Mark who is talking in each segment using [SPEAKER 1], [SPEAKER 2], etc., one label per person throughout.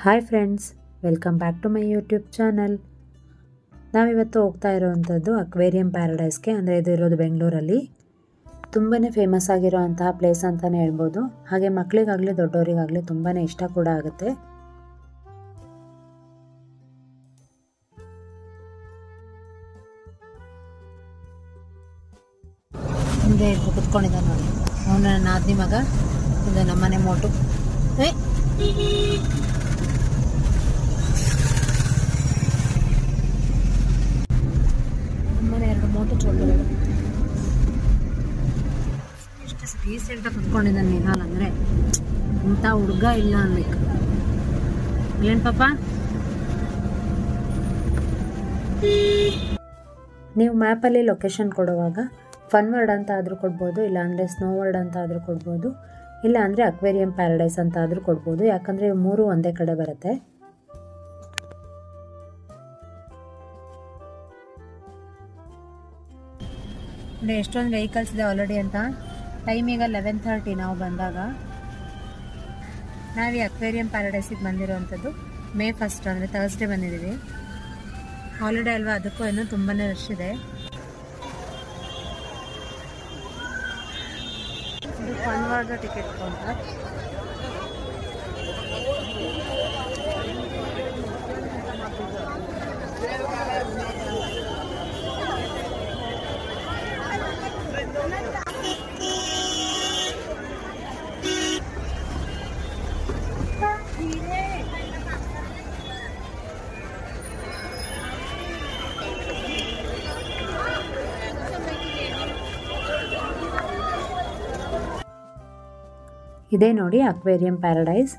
[SPEAKER 1] Hi friends, welcome back to my YouTube channel. ನಾವಿವತ್ತು ಹೋಗ್ತಾ ಇರೋವಂಥದ್ದು aquarium ಪ್ಯಾರಡೈಸ್ಗೆ. ಅಂದರೆ ಇದು ಇರೋದು ಬೆಂಗಳೂರಲ್ಲಿ. ತುಂಬಾ ಫೇಮಸ್ ಆಗಿರೋವಂತಹ ಪ್ಲೇಸ್ ಅಂತಲೇ ಹೇಳ್ಬೋದು. ಹಾಗೆ ಮಕ್ಕಳಿಗಾಗಲಿ ದೊಡ್ಡವರಿಗಾಗಲಿ ತುಂಬಾ ಇಷ್ಟ ಕೂಡ ಆಗುತ್ತೆ. ಹಿಂದೆ ಇಬ್ಬರು ಕುತ್ಕೊಂಡಿದ್ದ ನೋಡಿ. ಅವನು ನನ್ನ ನಾದಿನಿ ಮಗ, ಇದು ನಮ್ಮನೆ ಮೋಟು. ನಮ್ಮನೆ ಎರಡು ಮೋಟು ಚೋಟಗಳು. ಎಷ್ಟು ಡೀಸೆಂಟಾಗಿ ಕುತ್ಕೊಂಡಿದ್ದಾನೆ ನಿಹಾಲ್. ಅಂದರೆ ಇಂಥ ಹುಡುಗ ಇಲ್ಲ ಅನ್ಬೇಕು. ಏನು ಪಾಪ? ನೀವು ಮ್ಯಾಪಲ್ಲಿ ಲೊಕೇಶನ್ ಕೊಡುವಾಗ ಫನ್ ವರ್ಡ್ ಅಂತ ಆದರೂ ಕೊಡ್ಬೋದು, ಇಲ್ಲಾಂದರೆ ಸ್ನೋ ವರ್ಡ್ ಅಂತ ಆದರೂ ಕೊಡ್ಬೋದು, ಇಲ್ಲ ಅಂದರೆ ಅಕ್ವೇರಿಯಂ ಪ್ಯಾರಡೈಸ್ ಅಂತ ಆದರೂ ಕೊಡ್ಬೋದು. ಯಾಕಂದರೆ ಇವು ಮೂರು ಒಂದೇ ಕಡೆ ಬರುತ್ತೆ. ಅಂದರೆ ಎಷ್ಟೊಂದು ವೆಹಿಕಲ್ಸ್ ಇದೆ ಆಲ್ರೆಡಿ ಅಂತ. ಟೈಮ್ ಈಗ 11:30 ನಾವು ಬಂದಾಗ. ನಾವು ಈ ಅಕ್ವೇರಿಯಂ ಪ್ಯಾರಡೈಸಿಗೆ ಬಂದಿರೋವಂಥದ್ದು May 1 ಅಂದರೆ ಥರ್ಸ್ಡೇ ಬಂದಿದ್ದೀವಿ. ಹಾಲಿಡೇ ಅಲ್ವಾ, ಅದಕ್ಕೂ ಇನ್ನೂ ತುಂಬಾ ರಶ್ ಇದೆ. ಇದು ಫನ್ ವರ್ಡ್ ಟಿಕೆಟ್ ಕೌಂಟರ್. ಇದೇ ನೋಡಿ ಅಕ್ವೇರಿಯಂ ಪ್ಯಾರಡೈಸ್.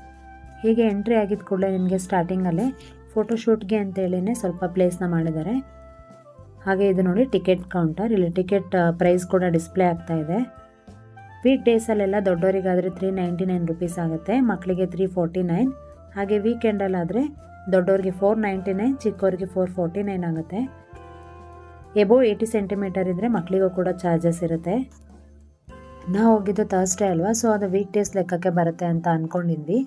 [SPEAKER 1] ಹೀಗೆ ಎಂಟ್ರಿ ಆಗಿದ್ದ ಕೂಡಲೇ ನಿಮಗೆ ಸ್ಟಾರ್ಟಿಂಗಲ್ಲೇ ಫೋಟೋಶೂಟ್ಗೆ ಅಂತೇಳಿನೇ ಸ್ವಲ್ಪ ಪ್ಲೇಸ್ನ ಮಾಡಿದ್ದಾರೆ. ಹಾಗೆ ಇದು ನೋಡಿ ಟಿಕೆಟ್ ಕೌಂಟರ್. ಇಲ್ಲಿ ಟಿಕೆಟ್ ಪ್ರೈಸ್ ಕೂಡ ಡಿಸ್ಪ್ಲೇ ಆಗ್ತಾ ಇದೆ. ವೀಕ್ ಡೇಸಲ್ಲೆಲ್ಲ ದೊಡ್ಡವರಿಗಾದರೆ 399 ರುಪೀಸ್ ಆಗುತ್ತೆ, ಮಕ್ಕಳಿಗೆ 349. ಹಾಗೆ ವೀಕೆಂಡಲ್ಲಾದರೆ ದೊಡ್ಡವ್ರಿಗೆ 499, ಚಿಕ್ಕವ್ರಿಗೆ 449 ಆಗುತ್ತೆ. ಎಬೋ 80 ಸೆಂಟಿಮೀಟರ್ ಇದ್ದರೆ ಮಕ್ಕಳಿಗೂ ಕೂಡ ಚಾರ್ಜಸ್ ಇರುತ್ತೆ. ನಾವು ಹೋಗಿದ್ದು ಥರ್ಸ್ಡೇ ಅಲ್ವಾ, ಸೊ ಅದು ವೀಕ್ ಡೇಸ್ ಲೆಕ್ಕಕ್ಕೆ ಬರುತ್ತೆ ಅಂತ ಅಂದ್ಕೊಂಡಿದ್ವಿ.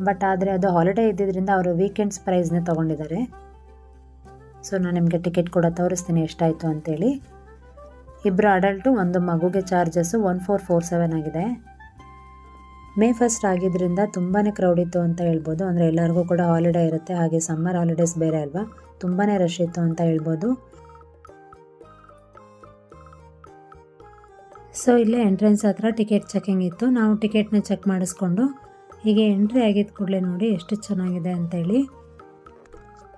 [SPEAKER 1] ಬಟ್ ಆದರೆ ಅದು ಹಾಲಿಡೇ ಇದ್ದಿದ್ದರಿಂದ ಅವರು ವೀಕೆಂಡ್ಸ್ ಪ್ರೈಸ್ನೇ ತೊಗೊಂಡಿದ್ದಾರೆ. ಸೊ ನಾನು ನಿಮಗೆ ಟಿಕೆಟ್ ಕೂಡ ತೋರಿಸ್ತೀನಿ ಎಷ್ಟಾಯಿತು ಅಂತೇಳಿ. ಇಬ್ಬರು ಅಡಲ್ಟು, ಒಂದು ಮಗುಗೆ ಚಾರ್ಜಸ್ಸು 1447 ಆಗಿದೆ. May 1 ಆಗಿದ್ದರಿಂದ ತುಂಬಾ ಕ್ರೌಡ್ ಇತ್ತು ಅಂತ ಹೇಳ್ಬೋದು. ಅಂದರೆ ಎಲ್ಲರಿಗೂ ಕೂಡ ಹಾಲಿಡೇ ಇರುತ್ತೆ, ಹಾಗೆ ಸಮ್ಮರ್ ಹಾಲಿಡೇಸ್ ಬೇರೆ ಅಲ್ವಾ, ತುಂಬಾ ರಶ್ ಇತ್ತು ಅಂತ ಹೇಳ್ಬೋದು. ಸೊ ಇಲ್ಲೇ ಎಂಟ್ರೆನ್ಸ್ ಹತ್ರ ಟಿಕೆಟ್ ಚೆಕಿಂಗ್ ಇತ್ತು. ನಾವು ಟಿಕೆಟ್ನ ಚೆಕ್ ಮಾಡಿಸ್ಕೊಂಡು ಹೀಗೆ ಎಂಟ್ರಿ ಆಗಿದ್ದ ಕೂಡಲೇ ನೋಡಿ ಎಷ್ಟು ಚೆನ್ನಾಗಿದೆ ಅಂತೇಳಿ.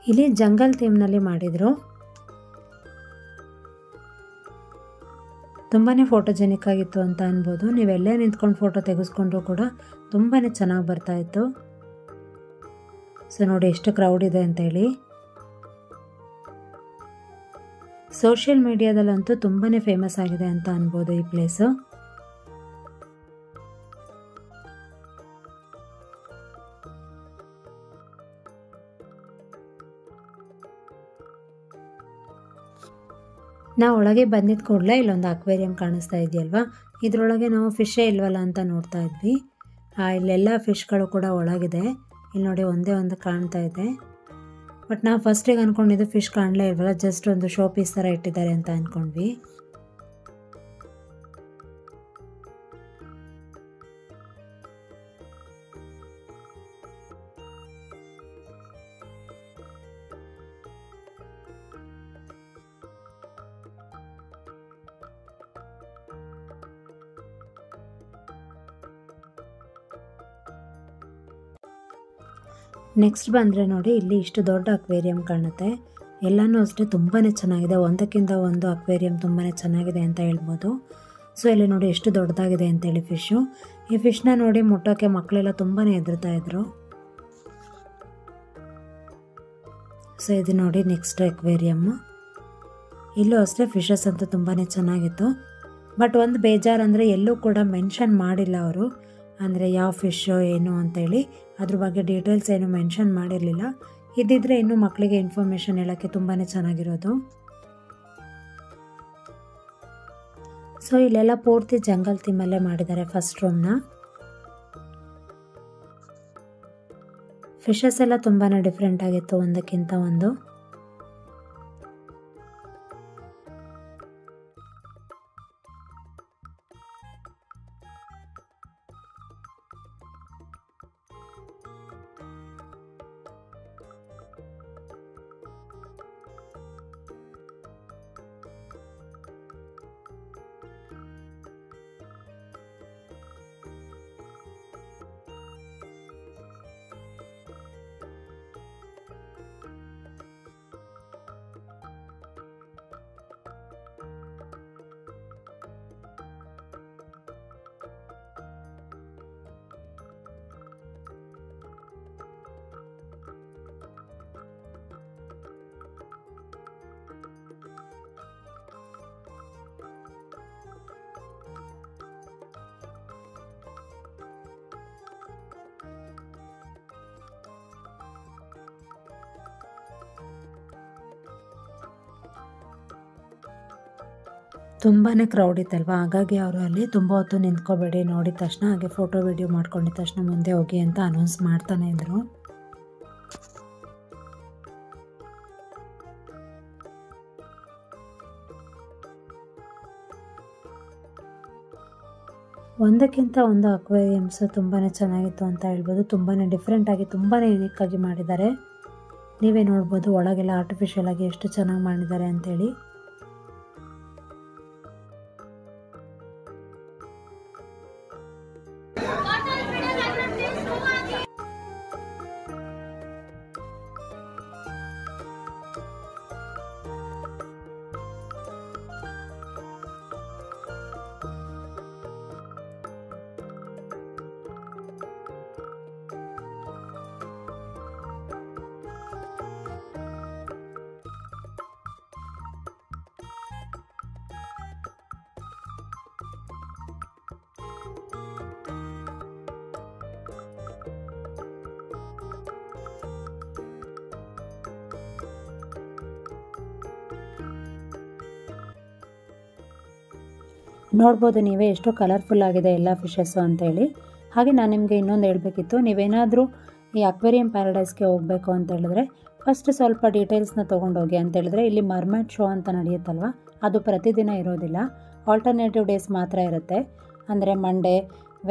[SPEAKER 1] ಇಲ್ಲಿ ಜಂಗಲ್ ಥೀಮ್ನಲ್ಲಿ ಮಾಡಿದರು. ತುಂಬಾ ಫೋಟೋಜೆನಿಕ್ ಆಗಿತ್ತು ಅಂತ ಅನ್ಬೋದು. ನೀವೆಲ್ಲೇ ನಿಂತ್ಕೊಂಡು ಫೋಟೋ ತೆಗೆಸ್ಕೊಂಡ್ರು ಕೂಡ ತುಂಬಾ ಚೆನ್ನಾಗಿ ಬರ್ತಾಯಿತ್ತು. ಸೊ ನೋಡಿ ಎಷ್ಟು ಕ್ರೌಡ್ ಇದೆ ಅಂತೇಳಿ. ಸೋಷಿಯಲ್ ಮೀಡಿಯಾದಲ್ಲಂತೂ ತುಂಬಾ ಫೇಮಸ್ ಆಗಿದೆ ಅಂತ ಅನ್ಬೋದು ಈ ಪ್ಲೇಸು. ನಾವು ಒಳಗೆ ಬಂದಿದ್ದ ಕೂಡಲೇ ಇಲ್ಲೊಂದು ಅಕ್ವೇರಿಯಂ ಕಾಣಿಸ್ತಾ ಇದೆಯಲ್ವಾ, ಇದರೊಳಗೆ ನಾವು ಫಿಶೇ ಇಲ್ವಲ್ಲ ಅಂತ ನೋಡ್ತಾ ಇದ್ವಿ. ಇಲ್ಲೆಲ್ಲ ಫಿಶ್ಗಳು ಕೂಡ ಒಳಗಿದೆ. ಇಲ್ಲಿ ನೋಡಿ ಒಂದೇ ಒಂದು ಕಾಣ್ತಾ ಇದೆ. ಬಟ್ ನಾವು ಫಸ್ಟಿಗೆ ಅಂದ್ಕೊಂಡಿದ್ದು ಫಿಶ್ ಕಾಣಲೇ ಇಲ್ವಲ್ಲ, ಜಸ್ಟ್ ಒಂದು ಶೋ ಪೀಸ್ ಥರ ಇಟ್ಟಿದ್ದಾರೆ ಅಂತ ಅಂದ್ಕೊಂಡ್ವಿ. ನೆಕ್ಸ್ಟ್ ಬಂದರೆ ನೋಡಿ, ಇಲ್ಲಿ ಇಷ್ಟು ದೊಡ್ಡ ಅಕ್ವೇರಿಯಂ ಕಾಣುತ್ತೆ. ಎಲ್ಲನೂ ಅಷ್ಟೇ ತುಂಬಾ ಚೆನ್ನಾಗಿದೆ. ಒಂದಕ್ಕಿಂತ ಒಂದು ಅಕ್ವೇರಿಯಂ ತುಂಬಾ ಚೆನ್ನಾಗಿದೆ ಅಂತ ಹೇಳ್ಬೋದು. ಸೊ ಇಲ್ಲಿ ನೋಡಿ ಎಷ್ಟು ದೊಡ್ಡದಾಗಿದೆ ಅಂತೇಳಿ ಫಿಶ್ಶು. ಈ ಫಿಶ್ನ ನೋಡಿ ಮುಟ್ಟೋಕ್ಕೆ ಮಕ್ಕಳೆಲ್ಲ ತುಂಬಾ ಹೆದರ್ತಾ ಇದ್ರು. ಸೊ ಇದು ನೋಡಿ ನೆಕ್ಸ್ಟ್ ಅಕ್ವೇರಿಯಮ್ಮು. ಇಲ್ಲೂ ಅಷ್ಟೇ ಫಿಶಸ್ ಅಂತೂ ತುಂಬಾ ಚೆನ್ನಾಗಿತ್ತು. ಬಟ್ ಒಂದು ಬೇಜಾರಂದರೆ ಎಲ್ಲೂ ಕೂಡ ಮೆನ್ಷನ್ ಮಾಡಿಲ್ಲ ಅವರು, ಅಂದರೆ ಯಾವ ಫಿಶ್ಶು ಏನು ಅಂತೇಳಿ ಅದ್ರ ಬಗ್ಗೆ ಡೀಟೇಲ್ಸ್ ಏನು ಮೆನ್ಷನ್ ಮಾಡಿರಲಿಲ್ಲ. ಇದ್ದಿದ್ರೆ ಇನ್ನೂ ಮಕ್ಕಳಿಗೆ ಇನ್ಫಾರ್ಮೇಷನ್ ಹೇಳೋಕ್ಕೆ ತುಂಬಾ ಚೆನ್ನಾಗಿರೋದು. ಸೊ ಇಲ್ಲೆಲ್ಲ ಪೂರ್ತಿ ಜಂಗಲ್ ಥೀಮಲ್ಲೇ ಮಾಡಿದ್ದಾರೆ ಫಸ್ಟ್ ರೂಮ್ನ. ಫಿಶಸ್ ಎಲ್ಲ ತುಂಬಾ ಡಿಫ್ರೆಂಟ್ ಆಗಿತ್ತು ಒಂದಕ್ಕಿಂತ ಒಂದು. ತುಂಬಾ ಕ್ರೌಡ್ ಇತ್ತಲ್ವ, ಹಾಗಾಗಿ ಅವರು ಅಲ್ಲಿ ತುಂಬ ಹೊತ್ತು ನಿಂತ್ಕೋಬೇಡಿ, ನೋಡಿದ ತಕ್ಷಣ ಹಾಗೆ ಫೋಟೋ ವಿಡಿಯೋ ಮಾಡ್ಕೊಂಡಿದ ತಕ್ಷಣ ಮುಂದೆ ಹೋಗಿ ಅಂತ ಅನೌನ್ಸ್ ಮಾಡ್ತಾನೆ ಇದ್ರು. ಒಂದಕ್ಕಿಂತ ಒಂದು ಅಕ್ವೇರಿಯಮ್ಸ್ ತುಂಬಾ ಚೆನ್ನಾಗಿತ್ತು ಅಂತ ಹೇಳ್ಬೋದು. ತುಂಬಾ ಡಿಫ್ರೆಂಟಾಗಿ ತುಂಬಾ ಯೂನಿಕ್ಕಾಗಿ ಮಾಡಿದ್ದಾರೆ. ನೀವೇ ನೋಡ್ಬೋದು ಒಳಗೆಲ್ಲ ಆರ್ಟಿಫಿಷಿಯಲ್ ಆಗಿ ಎಷ್ಟು ಚೆನ್ನಾಗಿ ಮಾಡಿದ್ದಾರೆ ಅಂತೇಳಿ. ನೋಡ್ಬೋದು ನೀವೇ ಎಷ್ಟು ಕಲರ್ಫುಲ್ ಆಗಿದೆ ಎಲ್ಲ ಫಿಶಸ್ಸು ಅಂತೇಳಿ. ಹಾಗೆ ನಾನು ನಿಮಗೆ ಇನ್ನೊಂದು ಹೇಳಬೇಕಿತ್ತು, ನೀವೇನಾದರೂ ಈ ಅಕ್ವೇರಿಯಂ ಪ್ಯಾರಡೈಸ್ಗೆ ಹೋಗಬೇಕು ಅಂತ ಹೇಳಿದ್ರೆ ಫಸ್ಟ್ ಸ್ವಲ್ಪ ಡೀಟೇಲ್ಸ್ನ ತೊಗೊಂಡೋಗಿ ಅಂತ ಹೇಳಿದ್ರೆ, ಇಲ್ಲಿ ಮರ್ಮೇಡ್ ಶೋ ಅಂತ ನಡೆಯುತ್ತಲ್ವ, ಅದು ಪ್ರತಿದಿನ ಇರೋದಿಲ್ಲ, ಆಲ್ಟರ್ನೇಟಿವ್ ಡೇಸ್ ಮಾತ್ರ ಇರುತ್ತೆ. ಅಂದರೆ ಮಂಡೇ,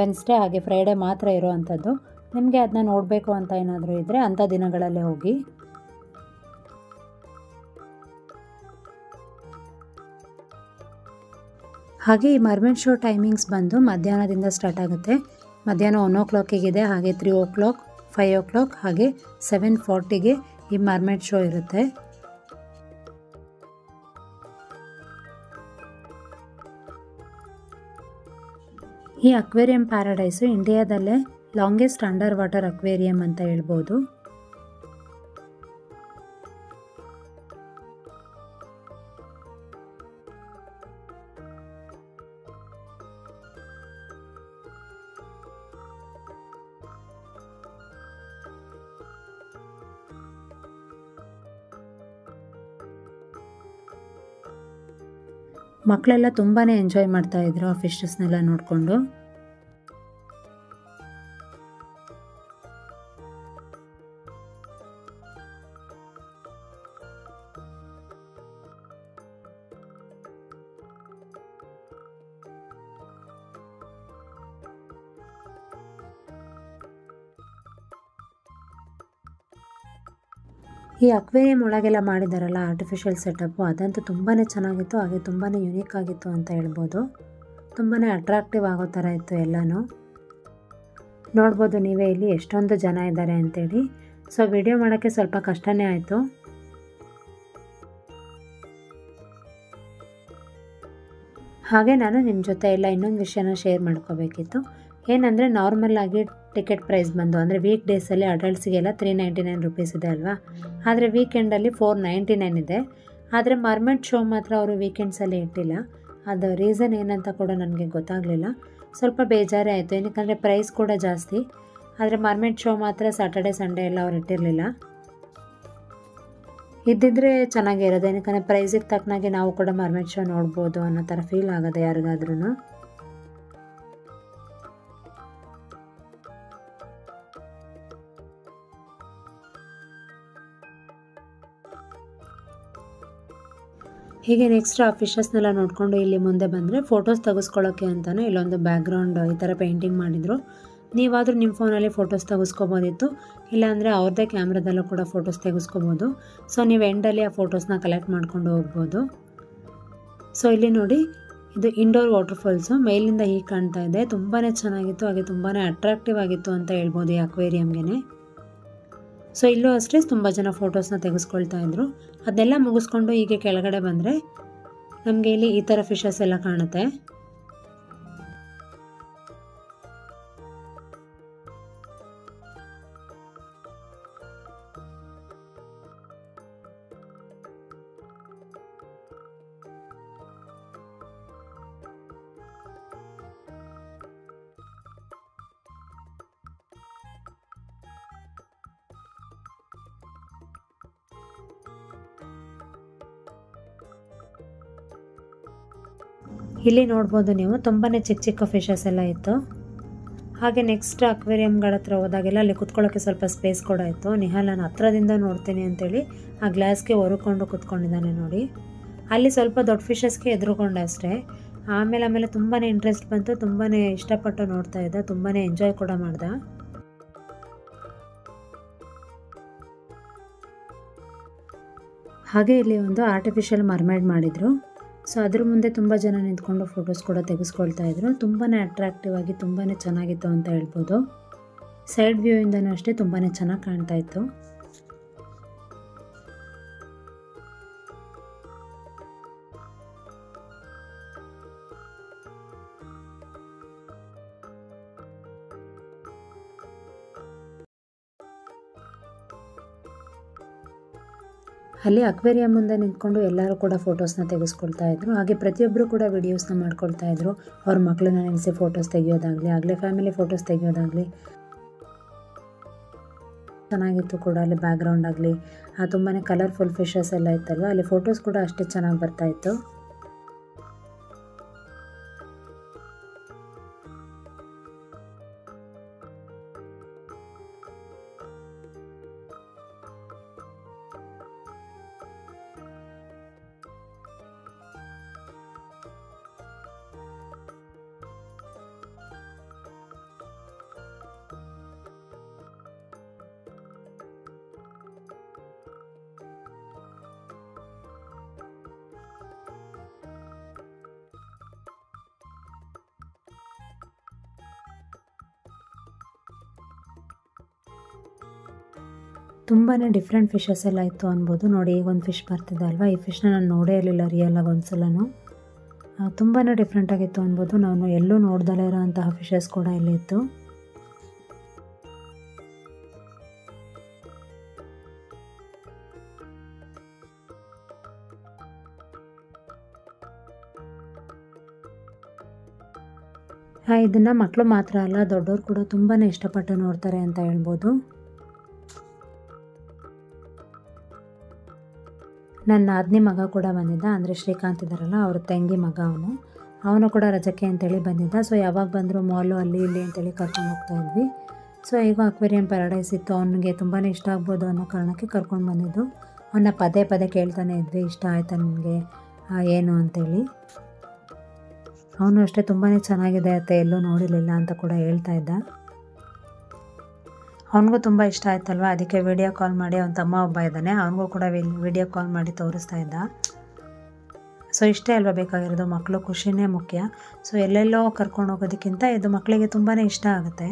[SPEAKER 1] ವೆನ್ಸ್ಡೇ ಹಾಗೆ ಫ್ರೈಡೇ ಮಾತ್ರ ಇರೋ ಅಂಥದ್ದು. ನಿಮಗೆ ಅದನ್ನ ನೋಡಬೇಕು ಅಂತ ಏನಾದರೂ ಇದ್ದರೆ ಅಂಥ ದಿನಗಳಲ್ಲೇ ಹೋಗಿ. ಹಾಗೆ ಈ ಮರ್ಮೇಡ್ ಶೋ ಟೈಮಿಂಗ್ಸ್ ಬಂದು ಮಧ್ಯಾಹ್ನದಿಂದ ಸ್ಟಾರ್ಟ್ ಆಗುತ್ತೆ. ಮಧ್ಯಾಹ್ನ 1 o'clockಗಿದೆ, ಹಾಗೆ 3 o'clock, 5 o'clock ಹಾಗೆ 7:40ಗೆ ಈ ಮರ್ಮೇಡ್ ಶೋ ಇರುತ್ತೆ. ಈ ಅಕ್ವೇರಿಯಂ ಪ್ಯಾರಡೈಸು ಇಂಡಿಯಾದಲ್ಲೇ ಲಾಂಗೆಸ್ಟ್ ಅಂಡರ್ ವಾಟರ್ ಅಕ್ವೇರಿಯಂ ಅಂತ ಹೇಳ್ಬೋದು. ಮಕ್ಕಳೆಲ್ಲ ತುಂಬಾ ಎಂಜಾಯ್ ಮಾಡ್ತಾಯಿದ್ರು ಆ ಫಿಶಸ್ನೆಲ್ಲ ನೋಡಿಕೊಂಡು. ಈ ಅಕ್ವೇರಿಯಂ ಒಳಗೆಲ್ಲ ಮಾಡಿದಾರಲ್ಲ ಆರ್ಟಿಫಿಷಿಯಲ್ ಸೆಟಪ್ಪು, ಅದಂತೂ ತುಂಬಾ ಚೆನ್ನಾಗಿತ್ತು, ಹಾಗೆ ತುಂಬಾ ಯುನೀಕ್ ಆಗಿತ್ತು ಅಂತ ಹೇಳ್ಬೋದು. ತುಂಬಾ ಅಟ್ರಾಕ್ಟಿವ್ ಆಗೋ ಥರ ಇತ್ತು ಎಲ್ಲನೂ. ನೋಡ್ಬೋದು ನೀವೇ ಇಲ್ಲಿ ಎಷ್ಟೊಂದು ಜನ ಇದ್ದಾರೆ ಅಂತೇಳಿ. ಸೊ ವಿಡಿಯೋ ಮಾಡೋಕ್ಕೆ ಸ್ವಲ್ಪ ಕಷ್ಟನೇ ಆಯಿತು. ಹಾಗೆ ನಾನು ನಿಮ್ಮ ಜೊತೆ ಎಲ್ಲ ಇನ್ನೊಂದು ವಿಷಯನ ಶೇರ್ ಮಾಡ್ಕೋಬೇಕಿತ್ತು. ಏನಂದರೆ ನಾರ್ಮಲ್ಲಾಗಿ ಟಿಕೆಟ್ ಪ್ರೈಸ್ ಬಂದು ಅಂದರೆ ವೀಕ್ ಡೇಸಲ್ಲಿ ಅಡಲ್ಟ್ಸಿಗೆಲ್ಲ 399 rupees ಇದೆ ಅಲ್ವಾ, ಆದರೆ ವೀಕೆಂಡಲ್ಲಿ 499 ಇದೆ. ಆದರೆ ಮರ್ಮೇಡ್ ಶೋ ಮಾತ್ರ ಅವರು ವೀಕೆಂಡ್ಸಲ್ಲಿ ಇಟ್ಟಿಲ್ಲ. ಅದು ರೀಸನ್ ಏನಂತ ಕೂಡ ನನಗೆ ಗೊತ್ತಾಗಲಿಲ್ಲ. ಸ್ವಲ್ಪ ಬೇಜಾರೇ ಆಯಿತು, ಏನಕ್ಕೆ ಪ್ರೈಸ್ ಕೂಡ ಜಾಸ್ತಿ. ಆದರೆ ಮರ್ಮೇಡ್ ಶೋ ಮಾತ್ರ ಸ್ಯಾಟರ್ಡೆ ಸಂಡೇ ಎಲ್ಲ ಅವ್ರು ಇಟ್ಟಿರಲಿಲ್ಲ. ಇದ್ದಿದ್ರೆ ಚೆನ್ನಾಗಿರೋದು, ಏನಕ್ಕೆ ಪ್ರೈಸಿಗೆ ತಕ್ಕನಾಗಿ ನಾವು ಕೂಡ ಮರ್ಮೇಡ್ ಶೋ ನೋಡ್ಬೋದು ಅನ್ನೋ ಥರ ಫೀಲ್ ಆಗೋದು ಯಾರಿಗಾದ್ರೂ. ಹೀಗೆ ನೆಕ್ಸ್ಟ್ ಆ ಫಿಶಸ್ನೆಲ್ಲ ನೋಡಿಕೊಂಡು ಇಲ್ಲಿ ಮುಂದೆ ಬಂದರೆ ಫೋಟೋಸ್ ತೆಗೆಸ್ಕೊಳ್ಳೋಕ್ಕೆ ಅಂತಲೇ ಇಲ್ಲೊಂದು ಬ್ಯಾಕ್ಗ್ರೌಂಡ್ ಈ ಥರ ಪೇಂಟಿಂಗ್ ಮಾಡಿದರು. ನೀವಾದರೂ ನಿಮ್ಮ ಫೋನಲ್ಲಿ ಫೋಟೋಸ್ ತೆಗೆಸ್ಕೋಬೋದಿತ್ತು, ಇಲ್ಲಾಂದರೆ ಅವ್ರದ್ದೇ ಕ್ಯಾಮ್ರಾದಲ್ಲೂ ಕೂಡ ಫೋಟೋಸ್ ತೆಗೆಸ್ಕೋಬೋದು. ಸೊ ನೀವು ಎಂಡಲ್ಲಿ ಆ ಫೋಟೋಸ್ನ ಕಲೆಕ್ಟ್ ಮಾಡ್ಕೊಂಡು ಹೋಗ್ಬೋದು. ಸೊ ಇಲ್ಲಿ ನೋಡಿ, ಇದು ಇಂಡೋರ್ ವಾಟರ್ಫಾಲ್ಸು. ಮೇಲಿಂದ ಹೀಗೆ ಕಾಣ್ತಾ ಇದೆ. ತುಂಬಾ ಚೆನ್ನಾಗಿತ್ತು, ಹಾಗೆ ತುಂಬಾ ಅಟ್ರಾಕ್ಟಿವ್ ಆಗಿತ್ತು ಅಂತ ಹೇಳ್ಬೋದು ಈ ಅಕ್ವೇರಿಯಮ್ಗೆ. ಸೊ ಇಲ್ಲೂ ಅಷ್ಟೇ ತುಂಬ ಜನ ಫೋಟೋಸ್ನ ತೆಗೆಸ್ಕೊಳ್ತಾ ಇದ್ರು. ಅದನ್ನೆಲ್ಲ ಮುಗಿಸ್ಕೊಂಡು ಹೀಗೆ ಕೆಳಗಡೆ ಬಂದರೆ ನಮಗೆ ಇಲ್ಲಿ ಈ ಥರ ಫಿಶಸ್ ಎಲ್ಲ ಕಾಣುತ್ತೆ. ಇಲ್ಲಿ ನೋಡ್ಬೋದು ನೀವು, ತುಂಬಾ ಚಿಕ್ಕ ಚಿಕ್ಕ ಫಿಶಸ್ ಎಲ್ಲ ಇತ್ತು. ಹಾಗೆ ನೆಕ್ಸ್ಟ್ ಅಕ್ವೇರಿಯಮ್ಗಳ ಹತ್ರ ಹೋದಾಗೆಲ್ಲ ಅಲ್ಲಿ ಕುತ್ಕೊಳ್ಳೋಕ್ಕೆ ಸ್ವಲ್ಪ ಸ್ಪೇಸ್ ಕೂಡ ಇತ್ತು. ನಿಹಾಲ್ ನಾನು ಹತ್ರದಿಂದ ನೋಡ್ತೀನಿ ಅಂತೇಳಿ ಆ ಗ್ಲಾಸ್ಗೆ ಹೊರಕೊಂಡು ಕುತ್ಕೊಂಡಿದ್ದಾನೆ ನೋಡಿ. ಅಲ್ಲಿ ಸ್ವಲ್ಪ ದೊಡ್ಡ ಫಿಶಸ್ಗೆ ಎದುರುಕೊಂಡೆ ಅಷ್ಟೇ. ಆಮೇಲೆ ತುಂಬಾ ಇಂಟ್ರೆಸ್ಟ್ ಬಂತು, ತುಂಬಾ ಇಷ್ಟಪಟ್ಟು ನೋಡ್ತಾ ಇದ್ದ, ತುಂಬಾ ಎಂಜಾಯ್ ಕೂಡ ಮಾಡ್ದ. ಹಾಗೆ ಇಲ್ಲಿ ಒಂದು ಆರ್ಟಿಫಿಷಿಯಲ್ ಮರ್ಮೇಡ್ ಮಾಡಿದರು. ಸೊ ಅದ್ರ ಮುಂದೆ ತುಂಬ ಜನ ನಿಂತ್ಕೊಂಡು ಫೋಟೋಸ್ ಕೂಡ ತೆಗೆಸ್ಕೊಳ್ತಾ ಇದ್ರು. ತುಂಬಾ ಅಟ್ರಾಕ್ಟಿವ್ ಆಗಿ ತುಂಬಾ ಚೆನ್ನಾಗಿತ್ತು ಅಂತ ಹೇಳ್ಬೋದು. ಸೈಡ್ ವ್ಯೂ ಇಂದನೂ ಅಷ್ಟೇ ತುಂಬಾ ಚೆನ್ನಾಗಿ ಕಾಣ್ತಾ ಇತ್ತು. ಅಲ್ಲಿ ಅಕ್ವೇರಿಯಂ ಮುಂದೆ ನಿಂತ್ಕೊಂಡು ಎಲ್ಲರೂ ಕೂಡ ಫೋಟೋಸ್ನ ತೆಗೆಸ್ಕೊಳ್ತಾ ಇದ್ರು. ಹಾಗೆ ಪ್ರತಿಯೊಬ್ಬರು ಕೂಡ ವಿಡಿಯೋಸ್ನ ಮಾಡ್ಕೊಳ್ತಾ ಇದ್ರು. ಅವ್ರ ಮಕ್ಕಳನ್ನ ನೆನೆಸಿ ಫೋಟೋಸ್ ತೆಗೆಯೋದಾಗಲಿ, ಆಗಲೇ ಫ್ಯಾಮಿಲಿ ಫೋಟೋಸ್ ತೆಗೆಯೋದಾಗಲಿ ಚೆನ್ನಾಗಿತ್ತು ಕೂಡ. ಅಲ್ಲಿ ಬ್ಯಾಕ್ಗ್ರೌಂಡ್ ಆಗಲಿ ತುಂಬಾ ಕಲರ್ಫುಲ್ ಫಿಶಸ್ ಎಲ್ಲ ಇತ್ತಲ್ವ, ಅಲ್ಲಿ ಫೋಟೋಸ್ ಕೂಡ ಅಷ್ಟೇ ಚೆನ್ನಾಗಿ ಬರ್ತಾ ಇತ್ತು. ತುಂಬಾ ಡಿಫ್ರೆಂಟ್ ಫಿಶಸ್ ಎಲ್ಲ ಇತ್ತು ಅನ್ಬೋದು. ನೋಡಿ, ಈಗ ಒಂದು ಫಿಶ್ ಬರ್ತಿದೆ ಅಲ್ವಾ, ಈ ಫಿಶ್ನ ನಾನು ನೋಡೇ ಇರಲಿಲ್ಲ ರಿಯಲಾಗಿ ಒಂದ್ಸಲನೂ. ತುಂಬಾ ಡಿಫ್ರೆಂಟಾಗಿತ್ತು ಅನ್ಬೋದು. ನಾನು ಎಲ್ಲೂ ನೋಡ್ದಲೇ ಇರೋ ಅಂತಹ ಫಿಶಸ್ ಕೂಡ ಇಲ್ಲಿ ಇತ್ತು. ಇದನ್ನು ಮಕ್ಕಳು ಮಾತ್ರ ಅಲ್ಲ, ದೊಡ್ಡವರು ಕೂಡ ತುಂಬಾ ಇಷ್ಟಪಟ್ಟು ನೋಡ್ತಾರೆ ಅಂತ ಹೇಳ್ಬೋದು. ನನ್ನ ನಾದಿನಿ ಮಗ ಕೂಡ ಬಂದಿದ್ದ, ಅಂದರೆ ಶ್ರೀಕಾಂತ್ ಇದ್ದಾರಲ್ಲ ಅವ್ರ ತಂಗಿ ಮಗ, ಅವನು ಕೂಡ ರಜಕ್ಕೆ ಅಂತೇಳಿ ಬಂದಿದ್ದ. ಸೊ ಯಾವಾಗ ಬಂದರು ಮಾಲು ಅಲ್ಲಿ ಇಲ್ಲಿ ಅಂತೇಳಿ ಕರ್ಕೊಂಡು ಹೋಗ್ತಾ ಇದ್ವಿ. ಸೊ ಈಗ ಅಕ್ವೇರಿಯಂ ಪ್ಯಾರಡೈಸ್ ಇತ್ತು, ಅವನಿಗೆ ತುಂಬಾ ಇಷ್ಟ ಆಗ್ಬೋದು ಅನ್ನೋ ಕಾರಣಕ್ಕೆ ಕರ್ಕೊಂಡು ಬಂದಿದ್ದು. ಅವನ್ನ ಪದೇ ಪದೇ ಕೇಳ್ತಾನೆ ಇದ್ವಿ, ಇಷ್ಟ ಆಯ್ತಾ ನಿನಗೆ ಏನು ಅಂತೇಳಿ. ಅವನು ಅಷ್ಟೇ ತುಂಬಾ ಚೆನ್ನಾಗಿದೆ ಅತ್ತೆ, ಎಲ್ಲೂ ನೋಡಿರಲಿಲ್ಲ ಅಂತ ಕೂಡ ಹೇಳ್ತಾ ಇದ್ದ. ಅವನಿಗೂ ತುಂಬ ಇಷ್ಟ ಆಯ್ತಲ್ವ, ಅದಕ್ಕೆ ವಿಡಿಯೋ ಕಾಲ್ ಮಾಡಿ, ಅವನ ತಮ್ಮ ಒಬ್ಬ ಇದ್ದಾನೆ, ಅವನಿಗೂ ಕೂಡ ವಿಡಿಯೋ ಕಾಲ್ ಮಾಡಿ ತೋರಿಸ್ತಾ ಇದ್ದ. ಸೊ ಇಷ್ಟೇ ಅಲ್ವಾ ಬೇಕಾಗಿರೋದು, ಮಕ್ಕಳು ಖುಷಿನೇ ಮುಖ್ಯ. ಸೊ ಎಲ್ಲೆಲ್ಲೋ ಕರ್ಕೊಂಡು ಹೋಗೋದಕ್ಕಿಂತ ಇದು ಮಕ್ಕಳಿಗೆ ತುಂಬಾ ಇಷ್ಟ ಆಗುತ್ತೆ.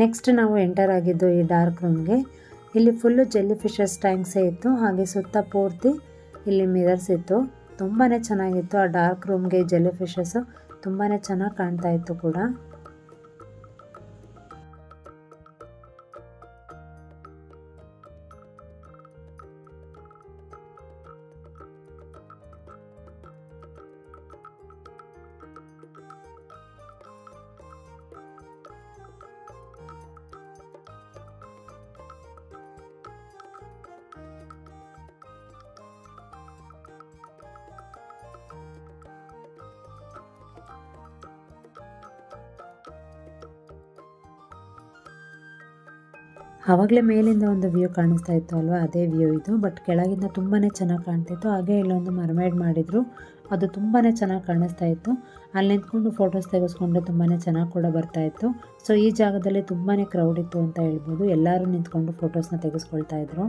[SPEAKER 1] ನೆಕ್ಸ್ಟ್ ನಾವು ಎಂಟರ್ ಆಗಿದ್ದು ಈ ಡಾರ್ಕ್ ರೂಮ್ಗೆ. ಇಲ್ಲಿ ಫುಲ್ಲು ಜೆಲ್ಲಿ ಫಿಶಸ್ ಟ್ಯಾಂಕ್ಸೇ ಇತ್ತು, ಹಾಗೆ ಸುತ್ತ ಪೂರ್ತಿ ಇಲ್ಲಿ ಮಿರರ್ಸ್ ಇತ್ತು. ತುಂಬಾ ಚೆನ್ನಾಗಿತ್ತು ಆ ಡಾರ್ಕ್ ರೂಮ್ಗೆ ಜೆಲ್ಲಿ ಫಿಶಸ್ಸು ತುಂಬಾ ಚೆನ್ನಾಗಿ ಕಾಣ್ತಾ ಇತ್ತು ಕೂಡ. ಆವಾಗಲೇ ಮೇಲಿಂದ ಒಂದು ವ್ಯೂ ಕಾಣಿಸ್ತಾ ಇತ್ತು ಅಲ್ವಾ, ಅದೇ ವ್ಯೂ ಇದು. ಬಟ್ ಕೆಳಗಿಂದ ತುಂಬಾ ಚೆನ್ನಾಗಿ ಕಾಣ್ತಿತ್ತು. ಹಾಗೆ ಇಲ್ಲೊಂದು ಮರ್ಮೇಡ್ ಮಾಡಿದರು, ಅದು ತುಂಬಾ ಚೆನ್ನಾಗಿ ಕಾಣಿಸ್ತಾ ಇತ್ತು. ಅಲ್ಲಿ ನಿಂತ್ಕೊಂಡು ಫೋಟೋಸ್ ತೆಗೆಸ್ಕೊಂಡ್ರೆ ತುಂಬಾ ಚೆನ್ನಾಗಿ ಕೂಡ ಬರ್ತಾಯಿತ್ತು. ಸೊ ಈ ಜಾಗದಲ್ಲಿ ತುಂಬಾ ಕ್ರೌಡ್ ಇತ್ತು ಅಂತ ಹೇಳ್ಬೋದು. ಎಲ್ಲರೂ ನಿಂತ್ಕೊಂಡು ಫೋಟೋಸ್ನ ತೆಗೆಸ್ಕೊಳ್ತಾ ಇದ್ರು.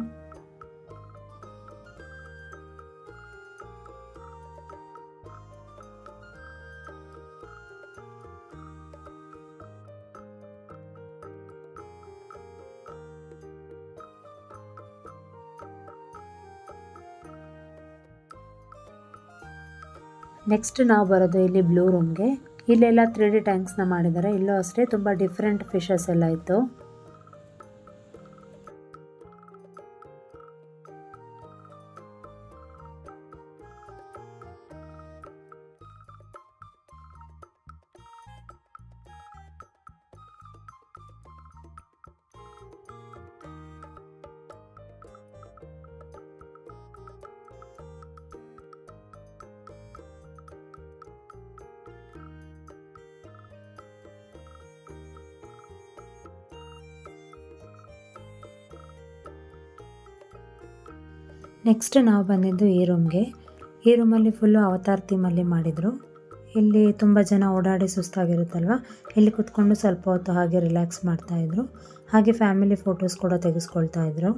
[SPEAKER 1] ನೆಕ್ಸ್ಟ್ ನಾವು ಬರೋದು ಇಲ್ಲಿ ಬ್ಲೂ ರೂಮ್ಗೆ. ಇಲ್ಲೆಲ್ಲ 3D ಟ್ಯಾಂಕ್ಸ್ನ ಮಾಡಿದ್ದಾರೆ. ಇಲ್ಲೂ ಅಷ್ಟೇ ತುಂಬ ಡಿಫ್ರೆಂಟ್ ಫಿಶಸ್ ಎಲ್ಲ ಇತ್ತು. ನೆಕ್ಸ್ಟ್ ನಾವು ಬಂದಿದ್ದು ಈ ರೂಮ್ಗೆ. ಈ ರೂಮಲ್ಲಿ ಫುಲ್ಲು ಅವತಾರ್ ಥೀಮಲ್ಲಿ ಮಾಡಿದರು. ಇಲ್ಲಿ ತುಂಬ ಜನ ಓಡಾಡಿ ಸುಸ್ತಾಗಿರುತ್ತಲ್ವ, ಇಲ್ಲಿ ಕುತ್ಕೊಂಡು ಸ್ವಲ್ಪ ಹೊತ್ತು ಹಾಗೆ ರಿಲ್ಯಾಕ್ಸ್ ಮಾಡ್ತಾಯಿದ್ರು. ಹಾಗೆ ಫ್ಯಾಮಿಲಿ ಫೋಟೋಸ್ ಕೂಡ ತೆಗೆಸ್ಕೊಳ್ತಾ ಇದ್ರು.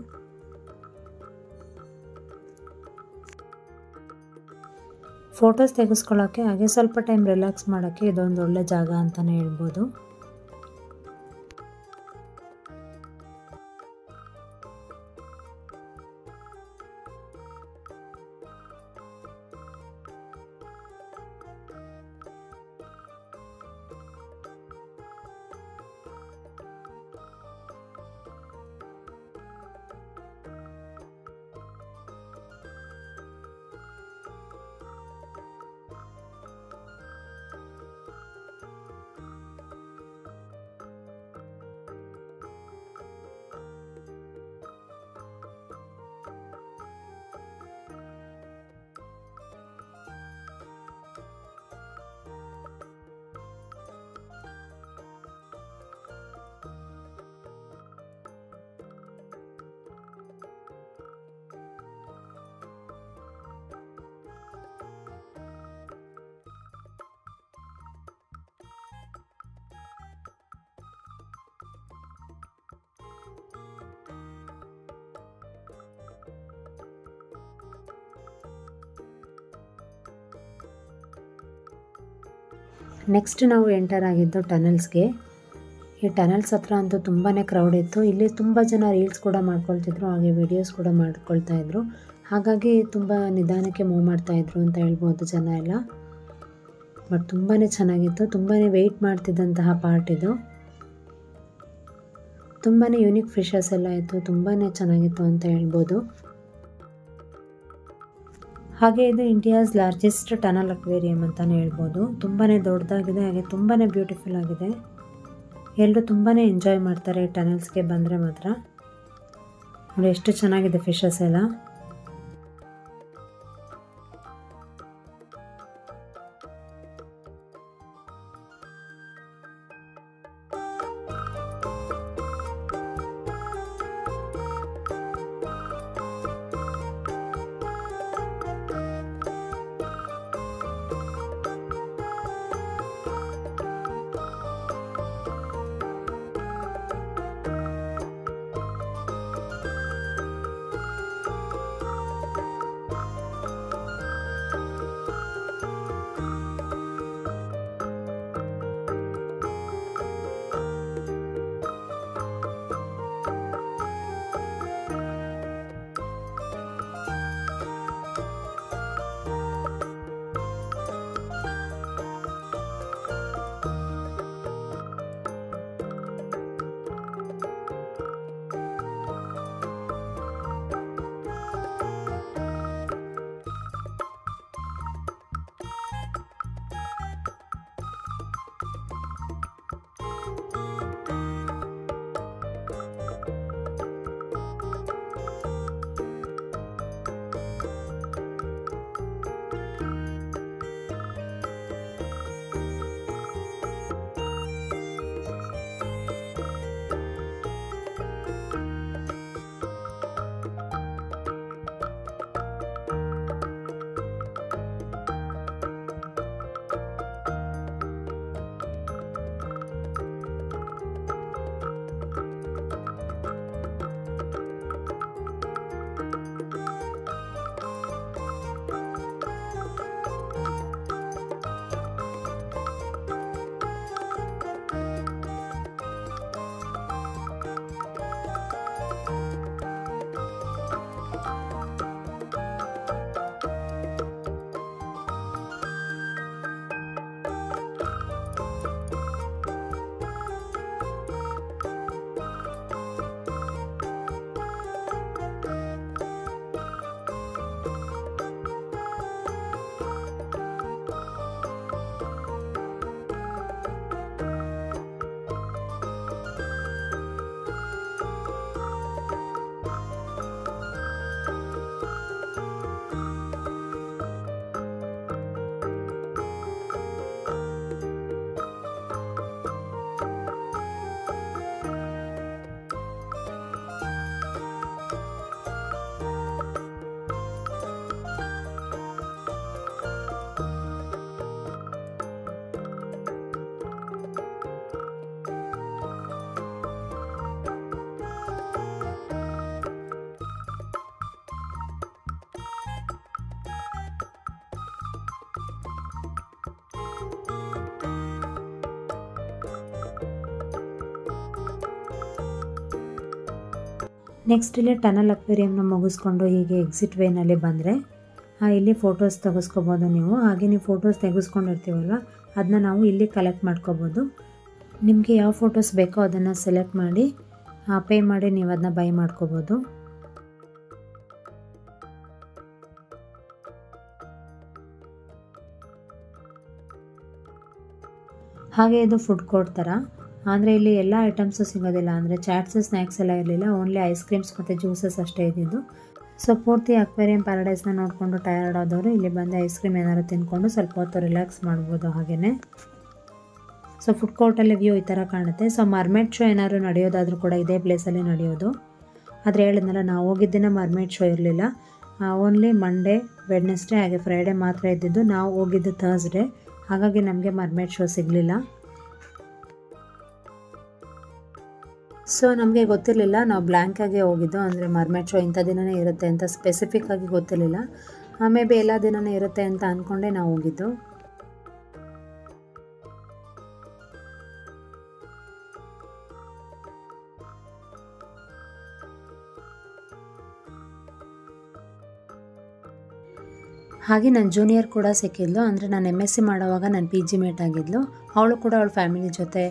[SPEAKER 1] ಫೋಟೋಸ್ ತೆಗೆಸ್ಕೊಳ್ಳೋಕ್ಕೆ ಹಾಗೆ ಸ್ವಲ್ಪ ಟೈಮ್ ರಿಲ್ಯಾಕ್ಸ್ ಮಾಡೋಕ್ಕೆ ಇದೊಂದು ಒಳ್ಳೆ ಜಾಗ ಅಂತಲೇ ಹೇಳ್ಬೋದು. ನೆಕ್ಸ್ಟ್ ನಾವು ಎಂಟರ್ ಆಗಿದ್ದು ಟನಲ್ಸ್ಗೆ. ಈ ಟನಲ್ಸ್ ಹತ್ರ ಅಂತೂ ತುಂಬಾ ಕ್ರೌಡ್ ಇತ್ತು. ಇಲ್ಲಿ ತುಂಬ ಜನ ರೀಲ್ಸ್ ಕೂಡ ಮಾಡ್ಕೊಳ್ತಿದ್ರು, ಹಾಗೆ ವಿಡಿಯೋಸ್ ಕೂಡ ಮಾಡ್ಕೊಳ್ತಾ ಇದ್ರು. ಹಾಗಾಗಿ ತುಂಬ ನಿಧಾನಕ್ಕೆ ಮೂವ್ ಮಾಡ್ತಾಯಿದ್ರು ಅಂತ ಹೇಳ್ಬೋದು ಜನ ಎಲ್ಲ. ಬಟ್ ತುಂಬಾ ಚೆನ್ನಾಗಿತ್ತು, ತುಂಬಾ ವೆಯ್ಟ್ ಮಾಡ್ತಿದ್ದಂತಹ ಪಾರ್ಟ್ ಇದು. ತುಂಬಾ ಯೂನಿಕ್ ಫಿಶಸ್ ಎಲ್ಲ ಇತ್ತು, ತುಂಬಾ ಚೆನ್ನಾಗಿತ್ತು ಅಂತ ಹೇಳ್ಬೋದು. ಹಾಗೆ ಇದು ಇಂಡಿಯಾಸ್ ಲಾರ್ಜೆಸ್ಟ್ ಟನಲ್ ಅಕ್ವೇರಿಯಂ ಅಂತಲೇ ಹೇಳ್ಬೋದು. ತುಂಬಾ ದೊಡ್ಡದಾಗಿದೆ, ಹಾಗೆ ತುಂಬಾ ಬ್ಯೂಟಿಫುಲ್ ಆಗಿದೆ. ಎಲ್ಲರೂ ತುಂಬಾ ಎಂಜಾಯ್ ಮಾಡ್ತಾರೆ ಈ ಟನಲ್ಸ್ಗೆ ಬಂದರೆ ಮಾತ್ರ. ನೋಡಿ ಎಷ್ಟು ಚೆನ್ನಾಗಿದೆ ಫಿಶಸ್ ಎಲ್ಲ. ನೆಕ್ಸ್ಟ್ ಇಲ್ಲಿ ಟನಲ್ ಅಕ್ವೇರಿಯಂನ ಮುಗಿಸ್ಕೊಂಡು ಹೀಗೆ ಎಕ್ಸಿಟ್ ವೇನಲ್ಲಿ ಬಂದರೆ ಇಲ್ಲಿ ಫೋಟೋಸ್ ತೆಗೆಸ್ಕೋಬೋದು ನೀವು. ಹಾಗೆ ನೀವು ಫೋಟೋಸ್ ತೆಗೆಸ್ಕೊಂಡಿರ್ತೀವಲ್ವ ಅದನ್ನ ನಾವು ಇಲ್ಲಿ ಕಲೆಕ್ಟ್ ಮಾಡ್ಕೋಬೋದು. ನಿಮಗೆ ಯಾವ ಫೋಟೋಸ್ ಬೇಕೋ ಅದನ್ನು ಸೆಲೆಕ್ಟ್ ಮಾಡಿ ಪೇ ಮಾಡಿ ನೀವು ಅದನ್ನ ಬೈ ಮಾಡ್ಕೋಬೋದು. ಹಾಗೆ ಇದು ಫುಡ್ ಕೋರ್ಟ್ ಥರ, ಅಂದರೆ ಇಲ್ಲಿ ಎಲ್ಲ ಐಟಮ್ಸು ಸಿಗೋದಿಲ್ಲ. ಅಂದರೆ ಚಾಟ್ಸು ಸ್ನ್ಯಾಕ್ಸ್ ಎಲ್ಲ ಇರಲಿಲ್ಲ, ಓನ್ಲಿ ಐಸ್ ಕ್ರೀಮ್ಸ್ ಮತ್ತು ಜ್ಯೂಸಸ್ ಅಷ್ಟೇ ಇದ್ದಿದ್ದು. ಸೊ ಪೂರ್ತಿ ಅಕ್ವೇರಿಯಂ ಪ್ಯಾರಡೈಸ್ನ ನೋಡಿಕೊಂಡು ಟಯರ್ಡ್ ಆದವರು ಇಲ್ಲಿ ಬಂದು ಐಸ್ ಕ್ರೀಮ್ ಏನಾದ್ರು ತಿಂದ್ಕೊಂಡು ಸ್ವಲ್ಪ ಹೊತ್ತು ರಿಲ್ಯಾಕ್ಸ್ ಮಾಡ್ಬೋದು. ಹಾಗೆಯೇ ಸೊ ಫುಡ್ ಕೋರ್ಟಲ್ಲಿ ವ್ಯೂ ಈ ಥರ ಕಾಣುತ್ತೆ. ಸೊ ಮರ್ಮೇಡ್ ಶೋ ಏನಾದ್ರು ನಡೆಯೋದಾದರೂ ಕೂಡ ಇದೇ ಪ್ಲೇಸಲ್ಲಿ ನಡೆಯೋದು. ಆದರೆ ಹೇಳಿದ್ನಲ್ಲ, ನಾವು ಹೋಗಿದ್ದಿನ ಮರ್ಮೇಡ್ ಶೋ ಇರಲಿಲ್ಲ. ಓನ್ಲಿ ಮಂಡೇ, ವೆಡ್ನೆಸ್ಡೇ ಹಾಗೆ ಫ್ರೈಡೇ ಮಾತ್ರ ಇದ್ದಿದ್ದು. ನಾವು ಹೋಗಿದ್ದು ಥರ್ಸ್ಡೇ, ಹಾಗಾಗಿ ನಮಗೆ ಮರ್ಮೇಡ್ ಶೋ ಸಿಗಲಿಲ್ಲ. ಸೊ ನಮಗೆ ಗೊತ್ತಿರಲಿಲ್ಲ, ನಾವು ಬ್ಲ್ಯಾಂಕಾಗೆ ಹೋಗಿದ್ದು. ಅಂದರೆ ಮರ್ಮೇಡ್ ಶೋ ಇಂಥ ದಿನವೇ ಇರುತ್ತೆ ಅಂತ ಸ್ಪೆಸಿಫಿಕ್ಕಾಗಿ ಗೊತ್ತಿರಲಿಲ್ಲ. ಮೇ ಬಿ ಎಲ್ಲ ದಿನವೇ ಇರುತ್ತೆ ಅಂತ ಅಂದ್ಕೊಂಡೆ ನಾವು ಹೋಗಿದ್ದು. ಹಾಗೆ ನನ್ನ ಜೂನಿಯರ್ ಕೂಡ ಸಿಕ್ಕಿದ್ಲು. ಅಂದರೆ ನಾನು MSc ಮಾಡೋವಾಗ ನನ್ನ PG ಮೇಟ್ ಆಗಿದ್ಲು. ಅವಳು ಕೂಡ ಅವಳ ಫ್ಯಾಮಿಲಿ ಜೊತೆ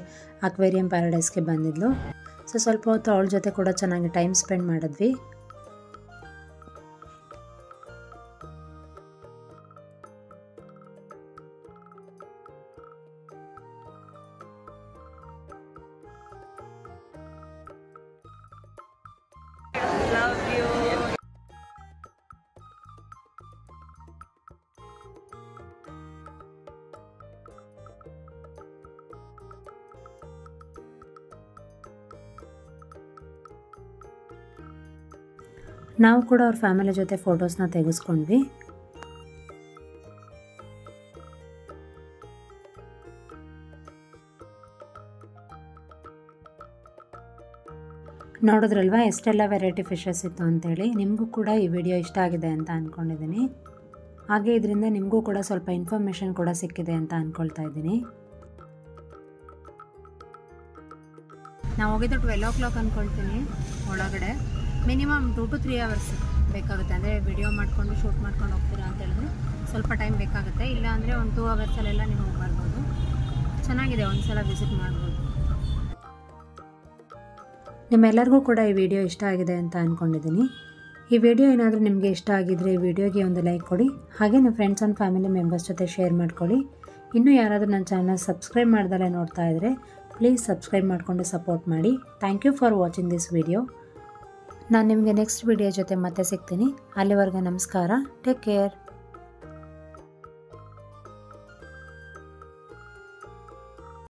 [SPEAKER 1] ಅಕ್ವೇರಿಯಂ ಪ್ಯಾರಡೈಸ್ಗೆ ಬಂದಿದ್ಲು. ಸೊ ಸ್ವಲ್ಪ ಹೊತ್ತು ಅವಳ ಜೊತೆ ಕೂಡ ಚೆನ್ನಾಗಿ ಟೈಮ್ ಸ್ಪೆಂಡ್ ಮಾಡಿದ್ವಿ. ನಾವು ಕೂಡ ಅವ್ರ ಫ್ಯಾಮಿಲಿ ಜೊತೆ ಫೋಟೋಸ್ನ ತೆಗೆಸ್ಕೊಂಡ್ವಿ. ನೋಡಿದ್ರಲ್ವಾ ಎಷ್ಟೆಲ್ಲ ವೆರೈಟಿ ಫಿಶಸ್ ಇತ್ತು ಅಂತೇಳಿ. ನಿಮಗೂ ಕೂಡ ಈ ವಿಡಿಯೋ ಇಷ್ಟ ಆಗಿದೆ ಅಂತ ಅಂದ್ಕೊಂಡಿದ್ದೀನಿ. ಹಾಗೆ ಇದರಿಂದ ನಿಮಗೂ ಕೂಡ ಸ್ವಲ್ಪ ಇನ್ಫಾರ್ಮೇಷನ್ ಕೂಡ ಸಿಕ್ಕಿದೆ ಅಂತ ಅಂದ್ಕೊಳ್ತಾ ಇದ್ದೀನಿ. ನಾವು ಹೋಗಿದ್ದು 12 o'clock ಅಂದ್ಕೊಳ್ತೀನಿ. ಒಳಗಡೆ ಮಿನಿಮಮ್ 2 to 3 hours ಬೇಕಾಗುತ್ತೆ. ಅಂದರೆ ವಿಡಿಯೋ ಮಾಡಿಕೊಂಡು ಶೂಟ್ ಮಾಡ್ಕೊಂಡು ಹೋಗ್ತೀರಾ ಅಂತ ಹೇಳಿದ್ರೆ ಸ್ವಲ್ಪ ಟೈಮ್ ಬೇಕಾಗುತ್ತೆ. ಇಲ್ಲ ಅಂದರೆ ಒಂದು 2 hours ನೀವು ಹೋಗಿ ಬರ್ಬೋದು. ಚೆನ್ನಾಗಿದೆ, ಒಂದು ಸಲ ವಿಸಿಟ್ ಮಾಡ್ಬೋದು. ನಿಮ್ಮೆಲ್ಲರಿಗೂ ಕೂಡ ಈ ವಿಡಿಯೋ ಇಷ್ಟ ಆಗಿದೆ ಅಂತ ಅಂದ್ಕೊಂಡಿದ್ದೀನಿ. ಈ ವಿಡಿಯೋ ಏನಾದರೂ ನಿಮಗೆ ಇಷ್ಟ ಆಗಿದ್ದರೆ ಈ ವಿಡಿಯೋಗೆ ಒಂದು ಲೈಕ್ ಕೊಡಿ. ಹಾಗೆ ನಿಮ್ಮ ಫ್ರೆಂಡ್ಸ್ ಆ್ಯಂಡ್ ಫ್ಯಾಮಿಲಿ ಮೆಂಬರ್ಸ್ ಜೊತೆ ಶೇರ್ ಮಾಡ್ಕೊಳ್ಳಿ. ಇನ್ನೂ ಯಾರಾದರೂ ನನ್ನ ಚಾನಲ್ ಸಬ್ಸ್ಕ್ರೈಬ್ ಮಾಡ್ದಲೇ ನೋಡ್ತಾ ಇದ್ದರೆ ಪ್ಲೀಸ್ ಸಬ್ಸ್ಕ್ರೈಬ್ ಮಾಡಿಕೊಂಡು ಸಪೋರ್ಟ್ ಮಾಡಿ. Thank you for watching this video. ನಾನು ನಿಮಗೆ ನೆಕ್ಸ್ಟ್ ವಿಡಿಯೋ ಜೊತೆ ಮತ್ತೆ ಸಿಗ್ತೀನಿ. ಅಲ್ಲಿವರೆಗೂ ನಮಸ್ಕಾರ. Take care.